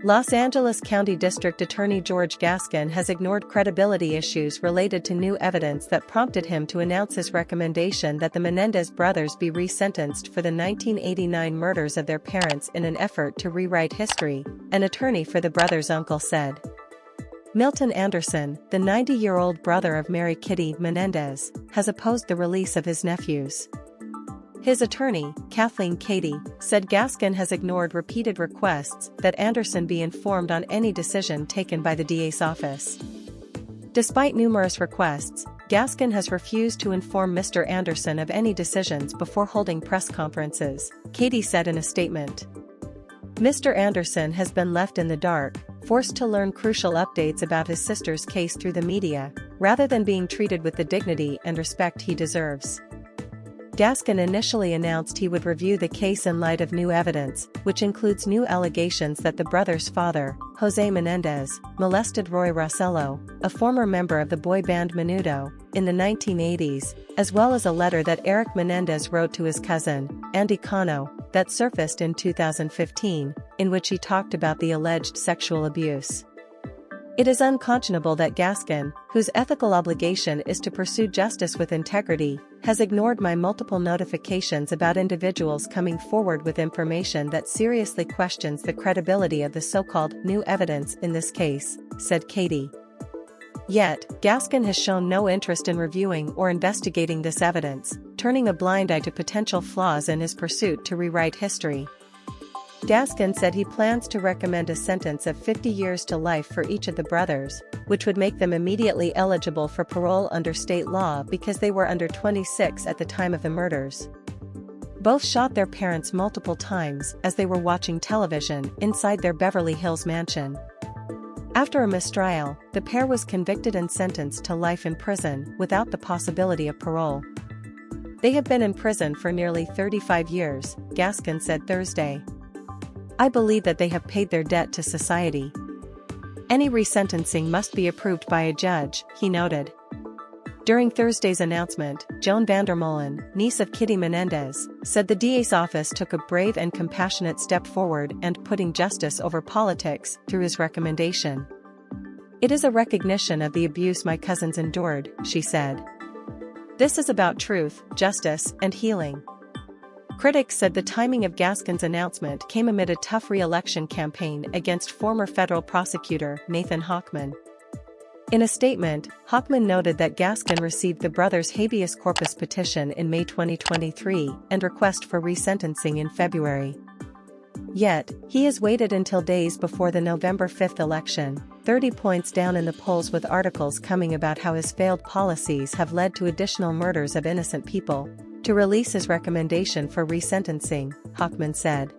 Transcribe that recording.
Los Angeles County District Attorney George Gascon has ignored credibility issues related to new evidence that prompted him to announce his recommendation that the Menendez brothers be resentenced for the 1989 murders of their parents in an effort to rewrite history, an attorney for the brothers' uncle said. Milton Andersen, the 90-year-old brother of Mary Kitty Menendez, has opposed the release of his nephews. His attorney, Kathleen Cady, said Gascon has ignored repeated requests that Andersen be informed on any decision taken by the DA's office. Despite numerous requests, Gascon has refused to inform Mr. Andersen of any decisions before holding press conferences, Cady said in a statement. Mr. Andersen has been left in the dark, forced to learn crucial updates about his sister's case through the media, rather than being treated with the dignity and respect he deserves. Gascon initially announced he would review the case in light of new evidence, which includes new allegations that the brothers' father, Jose Menendez, molested Roy Rossello, a former member of the boy band Menudo, in the 1980s, as well as a letter that Eric Menendez wrote to his cousin, Andy Cano, that surfaced in 2015, in which he talked about the alleged sexual abuse. It is unconscionable that Gascon, whose ethical obligation is to pursue justice with integrity, has ignored my multiple notifications about individuals coming forward with information that seriously questions the credibility of the so-called new evidence in this case, said Cady. Yet, Gascon has shown no interest in reviewing or investigating this evidence, turning a blind eye to potential flaws in his pursuit to rewrite history. Gascon said he plans to recommend a sentence of 50 years to life for each of the brothers, which would make them immediately eligible for parole under state law because they were under 26 at the time of the murders. Both shot their parents multiple times as they were watching television inside their Beverly Hills mansion. After a mistrial, the pair was convicted and sentenced to life in prison without the possibility of parole. They have been in prison for nearly 35 years, Gascon said Thursday. I believe that they have paid their debt to society. Any resentencing must be approved by a judge, he noted. During Thursday's announcement, Joan Vandermolen, niece of Kitty Menendez, said the DA's office took a brave and compassionate step forward and putting justice over politics through his recommendation. It is a recognition of the abuse my cousins endured, she said. This is about truth, justice, and healing. Critics said the timing of Gascon's announcement came amid a tough re-election campaign against former federal prosecutor Nathan Hochman. In a statement, Hochman noted that Gascon received the brothers' habeas corpus petition in May 2023 and request for resentencing in February. Yet, he has waited until days before the November 5 election, 30 points down in the polls, with articles coming about how his failed policies have led to additional murders of innocent people, to release his recommendation for resentencing, Hochman said.